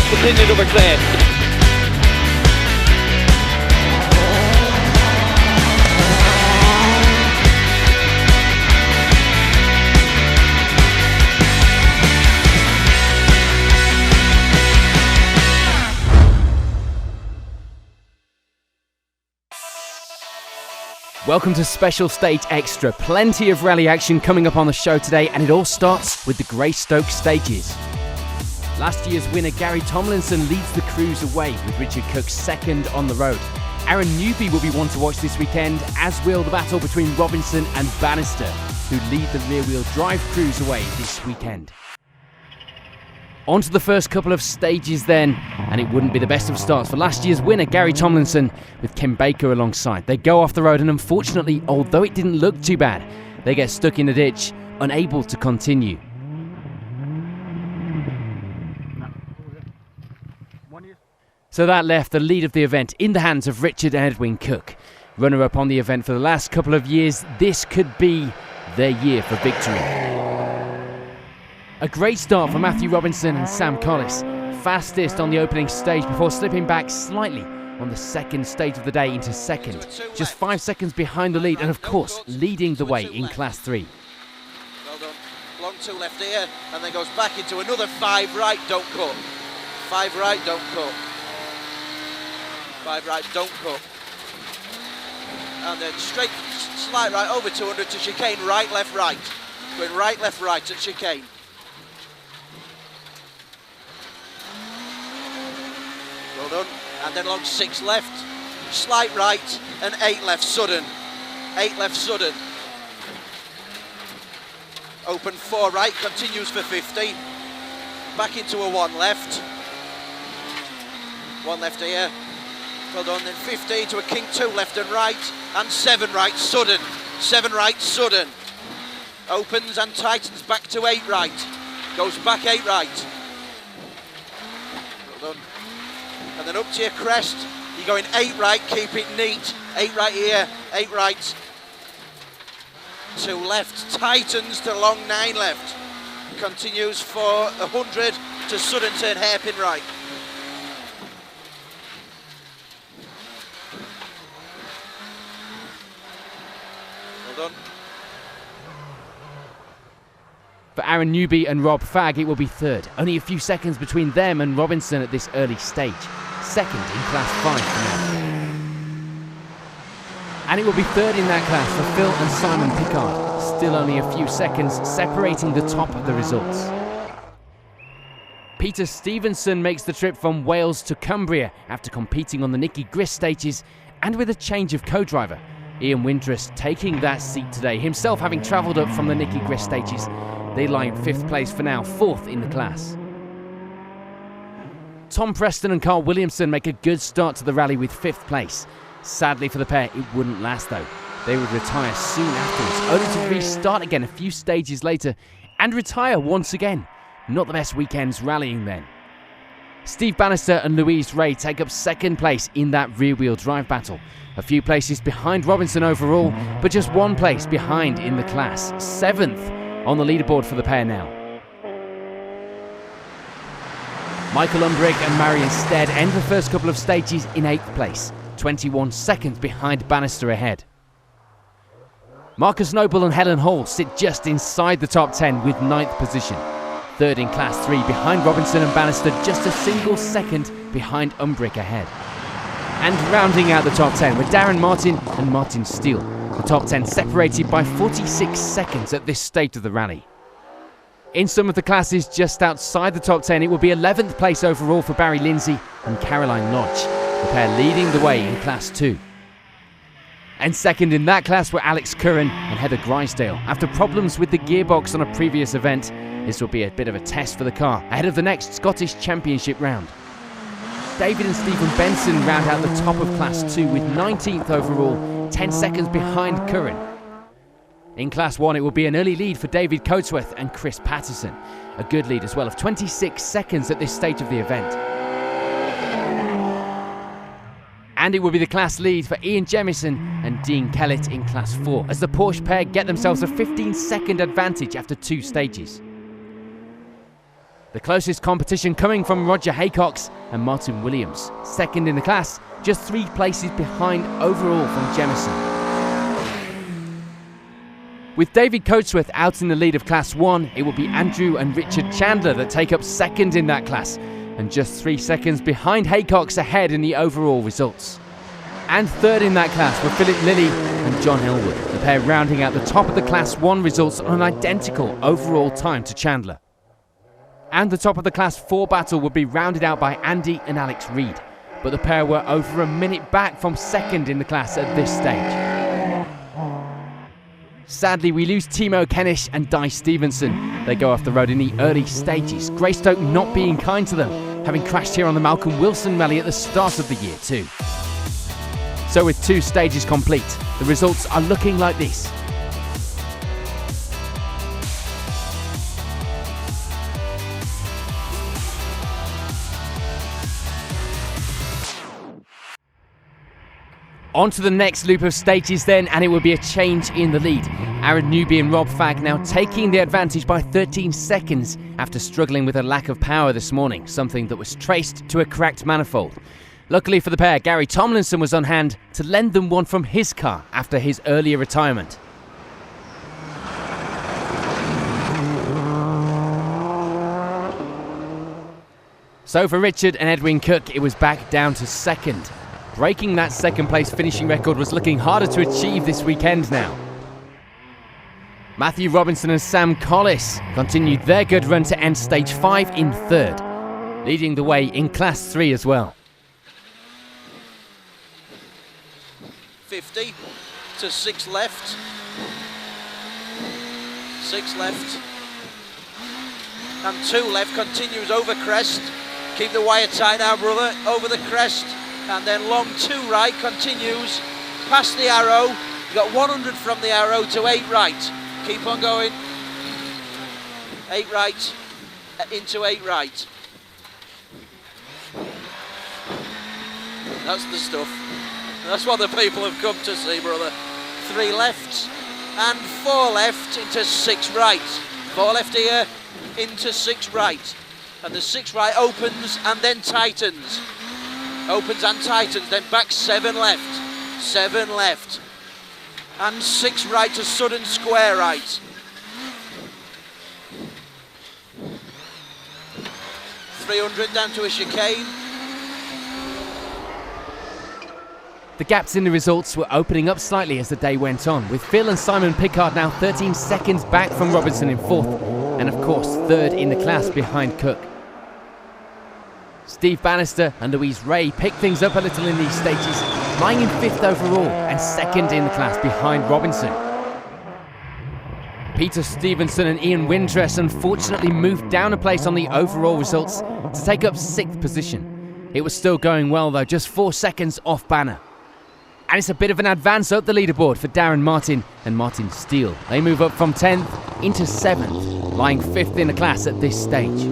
continue to reclaim. Welcome to Special Stage Extra. Plenty of rally action coming up on the show today, and it all starts with the Greystoke stages. Last year's winner Gary Tomlinson leads the crews away with Richard Cook second on the road. Aaron Newby will be one to watch this weekend, as will the battle between Robinson and Bannister, who lead the rear-wheel drive crews away this weekend. On to the first couple of stages then, and it wouldn't be the best of starts for last year's winner Gary Tomlinson with Ken Baker alongside. They go off the road, and unfortunately, although it didn't look too bad, they get stuck in the ditch, unable to continue. So that left the lead of the event in the hands of Richard and Edwin Cook. Runner-up on the event for the last couple of years, this could be their year for victory. A great start for Matthew Robinson and Sam Collis. Fastest on the opening stage before slipping back slightly on the second stage of the day into second. Just 5 seconds behind the lead and of course leading the way in Class 3. Well done. Long 2 left here and then goes back into another 5 right, don't cut. 5 right, don't cut. 5 right, don't cut. And then straight, slight right over 200 to chicane, right, left, right. Going right, left, right at chicane. Well done. And then long 6 left, slight right and 8 left, sudden. 8 left, sudden. Open 4 right, continues for 50. Back into a 1 left. 1 left here. Well done. Then 50 to a king 2 left and right. And 7 right, sudden. 7 right, sudden. Opens and tightens back to 8 right. Goes back 8 right. Well done. And then up to your crest, you're going 8 right, keep it neat. 8 right here, 8 right. 2 left, tightens to long 9 left. Continues for 100 to sudden turn hairpin right. Well done. For Aaron Newby and Rob Fagg, it will be third. Only a few seconds between them and Robinson at this early stage. Second in Class 5 for now. And it will be third in that class for Phil and Simon Pickard. Still only a few seconds separating the top of the results. Peter Stevenson makes the trip from Wales to Cumbria after competing on the Nicky Grist stages and with a change of co-driver. Ian Windress taking that seat today, himself having travelled up from the Nicky Grist stages. They lie in 5th place for now, 4th in the class. Tom Preston and Carl Williamson make a good start to the rally with 5th place. Sadly for the pair, it wouldn't last though. They would retire soon afterwards, only to restart again a few stages later and retire once again. Not the best weekends rallying then. Steve Bannister and Louise Ray take up 2nd place in that rear-wheel drive battle. A few places behind Robinson overall, but just 1 place behind in the class. 7th on the leaderboard for the pair now. Michael Umbrick and Marion Stead end the first couple of stages in 8th place, 21 seconds behind Bannister ahead. Marcus Noble and Helen Hall sit just inside the top 10 with 9th position. 3rd in Class 3 behind Robinson and Bannister, just a single second behind Umbrick ahead. And rounding out the top 10 were Darren Martin and Martin Steele. The top 10 separated by 46 seconds at this stage of the rally. In some of the classes just outside the top 10, it will be 11th place overall for Barry Lindsay and Caroline Lodge, the pair leading the way in Class 2. And second in that class were Alex Curran and Heather Grisdale. After problems with the gearbox on a previous event, this will be a bit of a test for the car ahead of the next Scottish Championship round. David and Stephen Benson round out the top of Class 2 with 19th overall, 10 seconds behind Curran. In Class 1 it will be an early lead for David Coatsworth and Chris Patterson. A good lead as well of 26 seconds at this stage of the event. And it will be the class lead for Ian Jemison and Dean Kellett in Class 4 as the Porsche pair get themselves a 15-second advantage after 2 stages. The closest competition coming from Roger Haycox and Martin Williams, second in the class, just 3 places behind overall from Jemison. With David Coatsworth out in the lead of Class 1, it will be Andrew and Richard Chandler that take up second in that class, and just 3 seconds behind Haycox ahead in the overall results. And third in that class were Philip Lilly and John Elwood, the pair rounding out the top of the Class 1 results on an identical overall time to Chandler. And the top of the Class 4 battle would be rounded out by Andy and Alex Reed, but the pair were over a minute back from second in the class at this stage. Sadly, we lose Timo Kennish and Di Stevenson. They go off the road in the early stages, Greystoke not being kind to them, having crashed here on the Malcolm Wilson rally at the start of the year too. So with 2 stages complete, the results are looking like this. On to the next loop of stages then, and it will be a change in the lead. Aaron Newby and Rob Fagg now taking the advantage by 13 seconds after struggling with a lack of power this morning, something that was traced to a cracked manifold. Luckily for the pair, Gary Tomlinson was on hand to lend them one from his car after his earlier retirement. So for Richard and Edwin Cook, it was back down to second. Breaking that second place finishing record was looking harder to achieve this weekend now. Matthew Robinson and Sam Collis continued their good run to end stage 5 in third, leading the way in class 3 as well. 50 to 6 left. 6 left. And 2 left, continues over crest. Keep the wire tight now, brother, over the crest. And then long 2 right, continues past the arrow. You got 100 from the arrow to 8 right. Keep on going. 8 right, into 8 right. That's the stuff. That's what the people have come to see, brother. 3 left and 4 left into 6 right. 4 left here, into 6 right. And the 6 right opens and then tightens. Opens and tightens, then back 7 left. 7 left. And 6 right to sudden square right. 300 down to a chicane. The gaps in the results were opening up slightly as the day went on, with Phil and Simon Pickard now 13 seconds back from Robinson in 4th, and of course 3rd in the class behind Cook. Steve Bannister and Louise Ray picked things up a little in these stages, lying in 5th overall and 2nd in the class behind Robinson. Peter Stevenson and Ian Windress unfortunately moved down a place on the overall results to take up 6th position. It was still going well though, just 4 seconds off Banner. And it's a bit of an advance up the leaderboard for Darren Martin and Martin Steele. They move up from 10th into 7th, lying 5th in the class at this stage.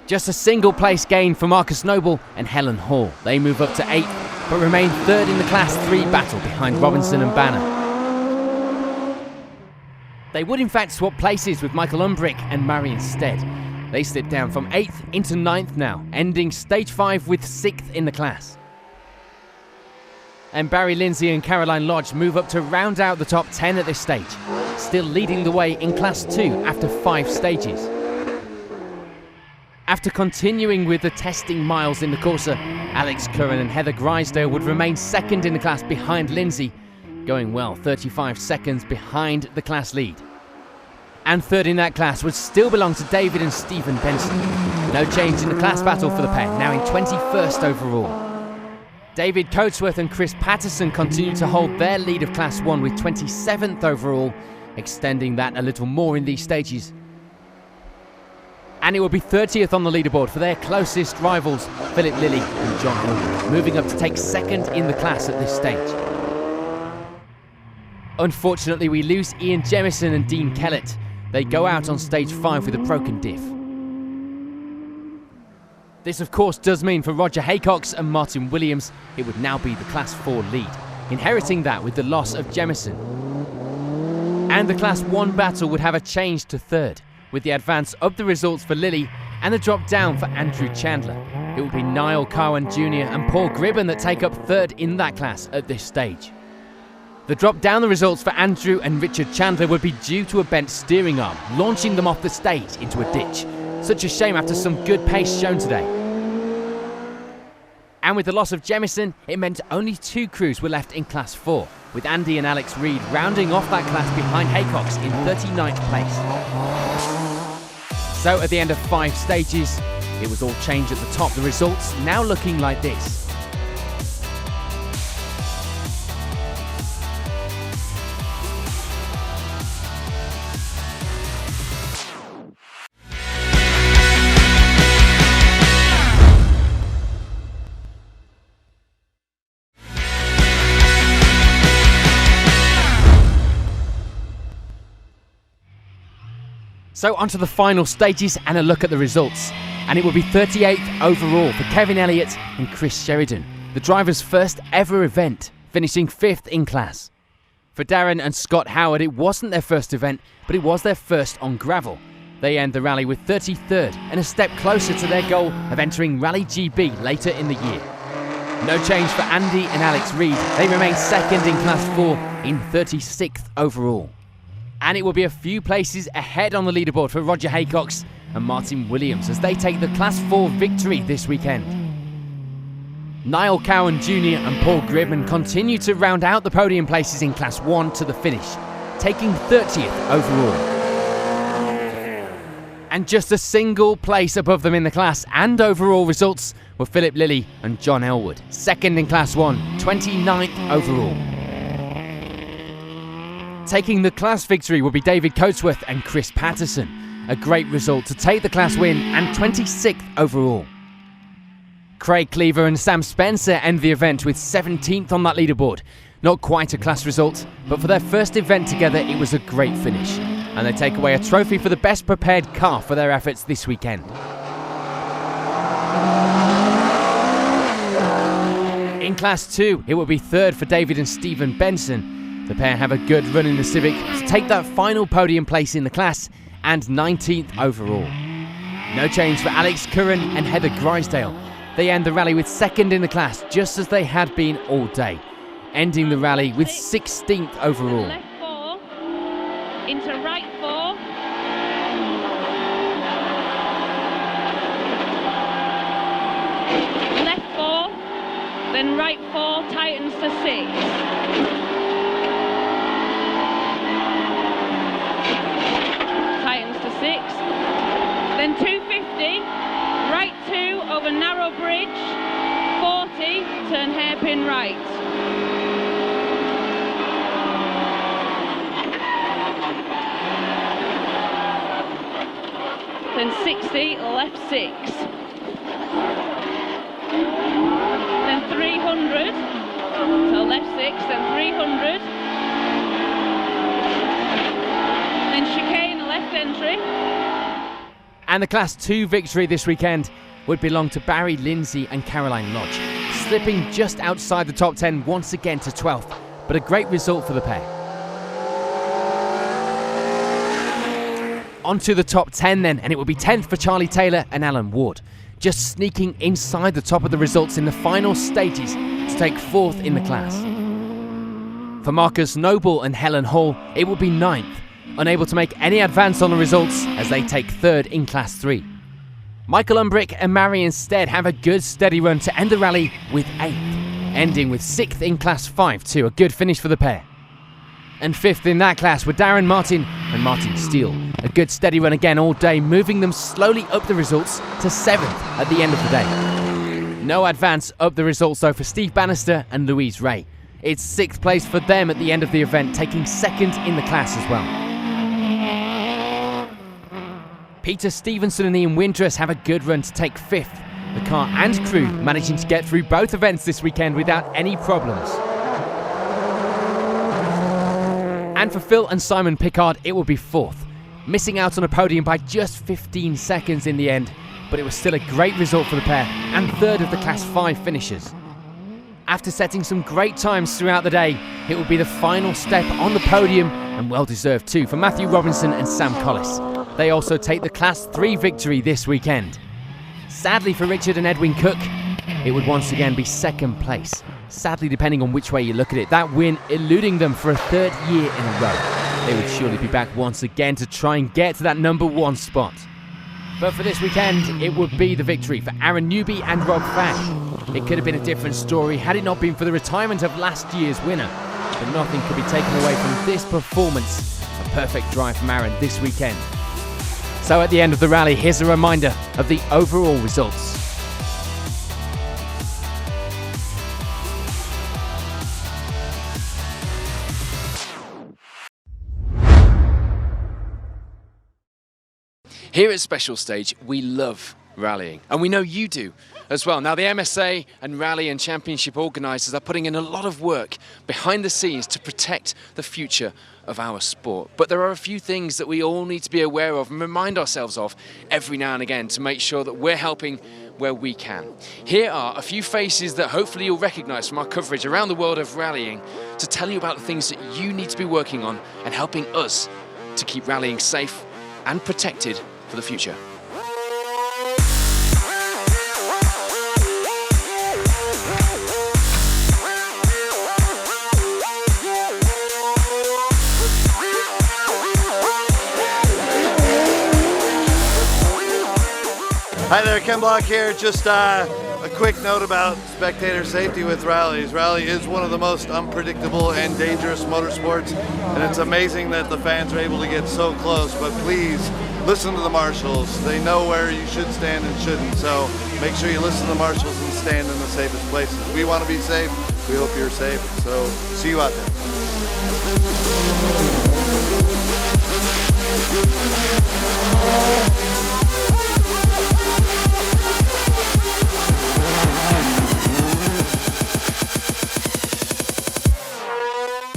Just a single place gain for Marcus Noble and Helen Hall. They move up to 8th, but remain 3rd in the Class 3 battle behind Robinson and Banner. They would in fact swap places with Michael Umbrick and Marion Stead. They slip down from 8th into 9th now, ending stage 5 with 6th in the class. And Barry Lindsay and Caroline Lodge move up to round out the top 10 at this stage, still leading the way in Class 2 after 5 stages. After continuing with the testing miles in the Corsa, Alex Curran and Heather Grisdale would remain 2nd in the class behind Lindsay, going well 35 seconds behind the class lead. And 3rd in that class would still belong to David and Stephen Benson. No change in the class battle for the pair, now in 21st overall. David Coatsworth and Chris Patterson continue to hold their lead of Class 1 with 27th overall, extending that a little more in these stages. And it will be 30th on the leaderboard for their closest rivals, Philip Lilly and John Elwood, moving up to take 2nd in the class at this stage. Unfortunately, we lose Ian Jemison and Dean Kellett. They go out on stage 5 with a broken diff. This of course does mean for Roger Haycox and Martin Williams, it would now be the Class 4 lead, inheriting that with the loss of Jemison. And the Class 1 battle would have a change to 3rd. with the advance up the results for Lilly and the drop down for Andrew Chandler. It will be Niall Cowan Jr. and Paul Gribben that take up third in that class at this stage. The drop down the results for Andrew and Richard Chandler would be due to a bent steering arm, launching them off the stage into a ditch. Such a shame after some good pace shown today. And with the loss of Jemison, it meant only 2 crews were left in Class 4, with Andy and Alex Reid rounding off that class behind Haycox in 39th place. So at the end of 5 stages, it was all change at the top. The results now looking like this. So onto the final stages and a look at the results. And it will be 38th overall for Kevin Elliott and Chris Sheridan, the drivers' first ever event, finishing 5th in class. For Darren and Scott Howard, it wasn't their first event, but it was their first on gravel. They end the rally with 33rd and a step closer to their goal of entering Rally GB later in the year. No change for Andy and Alex Reid. They remain second in Class 4 in 36th overall. And it will be a few places ahead on the leaderboard for Roger Haycox and Martin Williams as they take the Class 4 victory this weekend. Niall Cowan Jr. and Paul Gribben continue to round out the podium places in Class 1 to the finish, taking 30th overall. And just a single place above them in the class and overall results were Philip Lilly and John Elwood, second in Class 1, 29th overall. Taking the class victory will be David Coatsworth and Chris Patterson. A great result to take the class win and 26th overall. Craig Cleaver and Sam Spencer end the event with 17th on that leaderboard. Not quite a class result, but for their first event together it was a great finish. And they take away a trophy for the best prepared car for their efforts this weekend. In Class 2, it will be 3rd for David and Stephen Benson. The pair have a good run in the Civic to take that final podium place in the class and 19th overall. No change for Alex Curran and Heather Grisdale. They end the rally with 2nd in the class, just as they had been all day, ending the rally with 16th overall. Left 4, into right 4. Left 4, then right 4, tightens to 6. Then 250, right 2 over narrow bridge, 40, turn hairpin right. Then 60, left 6. Then 300, so left 6, then 300. Then chicane, left entry. And the Class 2 victory this weekend would belong to Barry Lindsay and Caroline Lodge, slipping just outside the top 10 once again to 12th, but a great result for the pair. On to the top 10 then, and it will be 10th for Charlie Taylor and Alan Ward, just sneaking inside the top of the results in the final stages to take 4th in the class. For Marcus Noble and Helen Hall, it will be 9th, unable to make any advance on the results as they take 3rd in Class 3. Michael Umbrick and Marion Stead have a good steady run to end the rally with 8th, ending with 6th in Class 5 too, a good finish for the pair. And 5th in that class were Darren Martin and Martin Steele, a good steady run again all day, moving them slowly up the results to 7th at the end of the day. No advance up the results though for Steve Bannister and Louise Ray. It's 6th place for them at the end of the event, taking 2nd in the class as well. Peter Stevenson and Ian Windress have a good run to take 5th. The car and crew managing to get through both events this weekend without any problems. And for Phil and Simon Pickard, it will be 4th, missing out on a podium by just 15 seconds in the end, but it was still a great result for the pair and 3rd of the Class 5 finishers. After setting some great times throughout the day, it will be the final step on the podium, and well deserved too, for Matthew Robinson and Sam Collis. they also take the Class 3 victory this weekend. Sadly for Richard and Edwin Cook, it would once again be second place. Sadly, depending on which way you look at it, that win eluding them for a third year in a row. They would surely be back once again to try and get to that number 1 spot. But for this weekend, it would be the victory for Aaron Newby and Rob Fagg. It could have been a different story had it not been for the retirement of last year's winner. But nothing could be taken away from this performance. A perfect drive from Aaron this weekend. So at the end of the rally, here's a reminder of the overall results. Here at Special Stage, we love rallying, and we know you do as well. Now, the MSA and rally and championship organisers are putting in a lot of work behind the scenes to protect the future of our sport. But there are a few things that we all need to be aware of and remind ourselves of every now and again to make sure that we're helping where we can. Here are a few faces that hopefully you'll recognise from our coverage around the world of rallying to tell you about the things that you need to be working on and helping us to keep rallying safe and protected for the future. Hi there, Ken Block here. Just a quick note about spectator safety with rallies. Rally is one of the most unpredictable and dangerous motorsports, and it's amazing that the fans are able to get so close, but please listen to the marshals. They know where you should stand and shouldn't, so make sure you listen to the marshals and stand in the safest places. We want to be safe. We hope you're safe, so see you out there.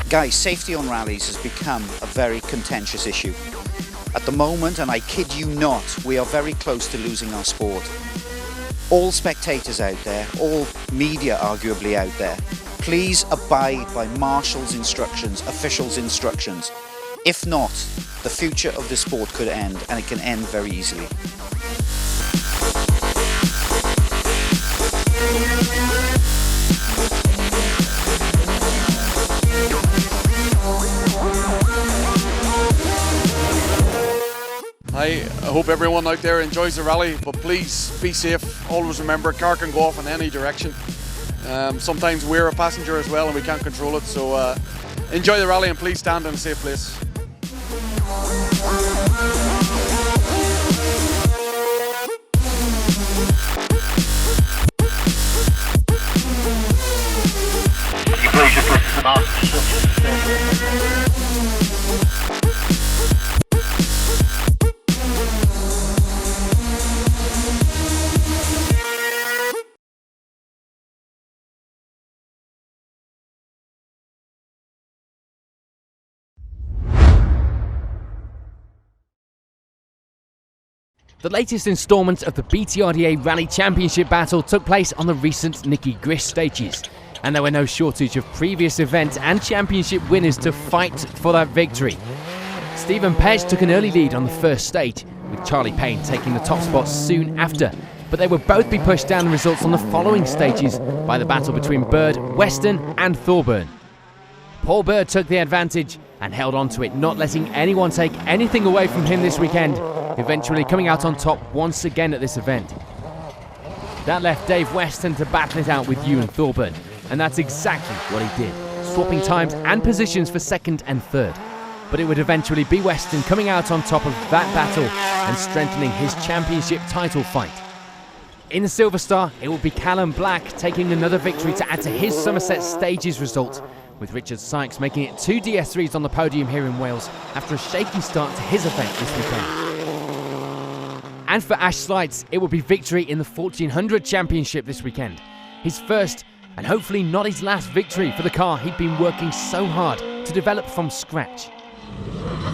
Guys, safety on rallies has become a very contentious issue. At the moment, and I kid you not, we are very close to losing our sport. All spectators out there, all media arguably out there, please abide by marshals' instructions, officials' instructions. If not, the future of the sport could end, and it can end very easily. I hope everyone out there enjoys the rally, but please be safe. Always remember, car can go off in any direction. Sometimes we're a passenger as well and we can't control it, so enjoy the rally and please stand in a safe place. The latest instalment of the BTRDA Rally Championship battle took place on the recent Nicky Grish stages, and there were no shortage of previous event and championship winners to fight for that victory. Stephen Pej took an early lead on the first stage, with Charlie Payne taking the top spot soon after, but they would both be pushed down the results on the following stages by the battle between Bird, Weston and Thorburn. Paul Bird took the advantage and held on to it, not letting anyone take anything away from him this weekend, eventually coming out on top once again at this event. That left Dave Weston to battle it out with Ewan Thorburn, and that's exactly what he did, swapping times and positions for second and third. But it would eventually be Weston coming out on top of that battle and strengthening his championship title fight. In the Silver Star, it will be Callum Black taking another victory to add to his Somerset Stages result, with Richard Sykes making it 2 DS3s on the podium here in Wales after a shaky start to his event this weekend. And for Ash Slights, it will be victory in the 1400 Championship this weekend. His first, and hopefully not his last victory for the car he'd been working so hard to develop from scratch.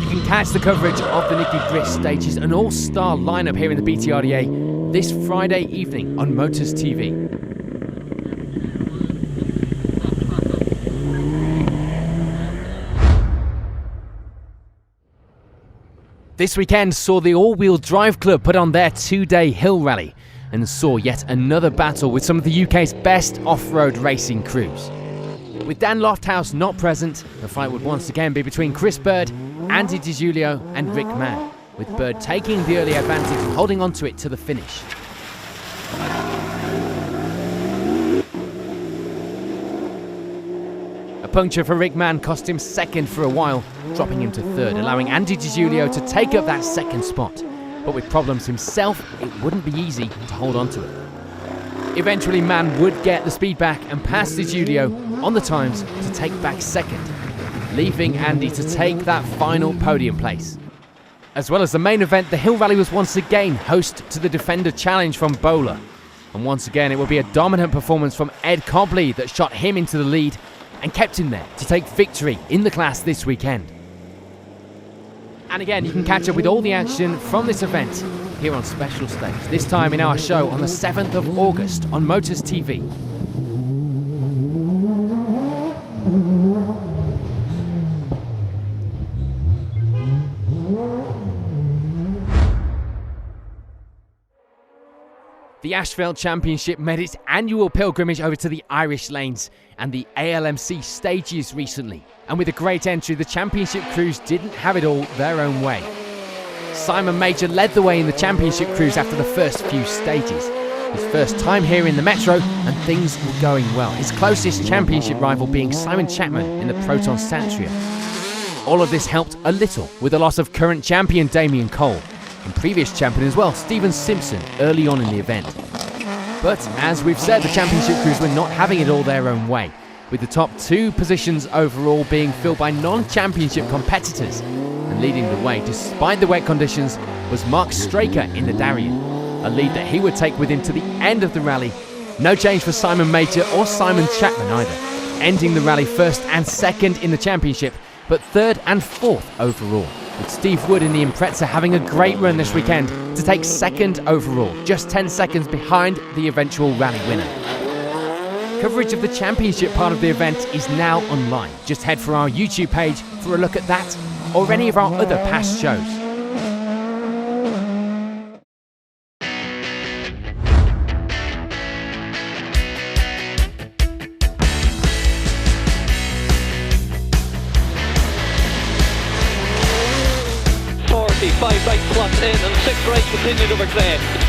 You can catch the coverage of the Nicky Grish stages, an all-star lineup here in the BTRDA, this Friday evening on Motors TV. This This weekend saw the All-Wheel Drive Club put on their 2-day hill rally and saw yet another battle with some of the UK's best off-road racing crews. With Dan Lofthouse not present, the fight would once again be between Chris Bird, Andy Di Giulio and Rick Mann, with Bird taking the early advantage and holding on to it to the finish. A puncture for Rick Mann cost him second for a while, dropping him to third, allowing Andy Di Giulio to take up that second spot. But with problems himself, it wouldn't be easy to hold on to it. Eventually, Mann would get the speed back and pass Di Giulio on the times to take back second, leaving Andy to take that final podium place. As well as the main event, the Hill Rally was once again host to the Defender Challenge from Bowler. And once again, it will be a dominant performance from Ed Cobley that shot him into the lead and kept him there to take victory in the class this weekend. And again, you can catch up with all the action from this event here on Special Stage, this time in our show on the 7th of August on Motors TV. The Ashfield Championship made its annual pilgrimage over to the Irish lanes and the ALMC stages recently. And with a great entry, the championship crews didn't have it all their own way. Simon Major led the way in the championship crews after the first few stages. His first time here in the Metro, and things were going well. His closest championship rival being Simon Chapman in the Proton Santria. All of this helped a little with the loss of current champion Damien Cole, and previous champion as well, Stephen Simpson, early on in the event. But as we've said, the championship crews were not having it all their own way, with the top 2 positions overall being filled by non-championship competitors. And leading the way, despite the wet conditions, was Mark Straker in the Darien, a lead that he would take with him to the end of the rally. No change for Simon Major or Simon Chapman either, ending the rally first and second in the championship, but third and fourth overall, with Steve Wood in the Impreza having a great run this weekend to take second overall, just 10 seconds behind the eventual rally winner. Coverage of the championship part of the event is now online. Just head for our YouTube page for a look at that or any of our other past shows. Five right flat in and 6 right continued over clear.